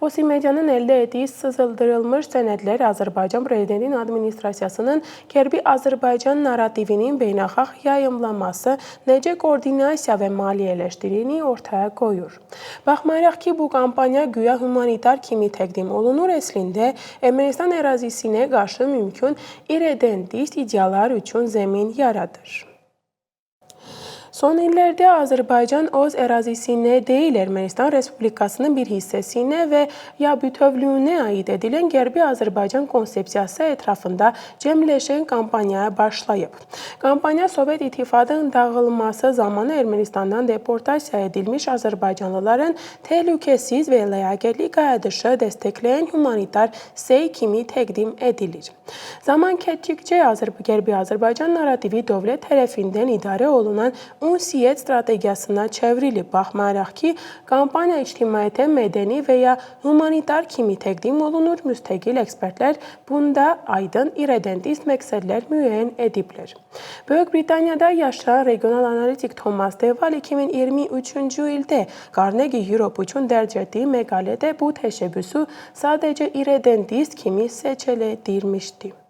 Osimhen'in elde ettiği sızdırılmış senetler Azərbaycan Prezidentinin administrasiyasının Qərbi Azərbaycan narrativinin beynəlxalq yayımlanması necə koordinasiya və maliyyələşdirini ortaya qoyur. Baxmayaraq ki, bu kampanya güya humanitar kimi təqdim olunur, əslində Ermənistan ərazisinə qarşı mümkün irredentist ideyalar üçün zəmin yaradır. Son illərdə Azərbaycan öz ərazisinə deyil, Ermənistan Respublikasının bir hissəsinə və ya bütövlüyünə aid edilən Qərbi Azərbaycan konsepsiyası ətrafında cəmləşən kampaniyaya başlayıb. Kampaniya Sovet İttifaqının dağılması zamanı Ermənistandan deportasiya edilmiş azərbaycanlıların təhlükəsiz və ləyaqətli qayıdışı dəstəkləyən humanitar sey kimi təqdim edilir. Zaman keçdikcə Qərbi Azərbaycan narrativi dövlət tərəfindən idarə olunan ünsiyyət strategiyasına çevrilib. Baxmayaraq ki, kampaniya ictimaiyyətə mədəni və ya humanitar kimi təqdim olunur, müstəqil ekspertlər bunda aydın irredentist məqsədlər müəyyən ediblər. Böyük Britaniyada yaşayan regional analitik Thomas Deval 2023-cü ildə Carnegie Europe üçün dərc etdiyi məqalədə bu təşəbbüsü sadəcə irredentist kimi seçildirmişdi.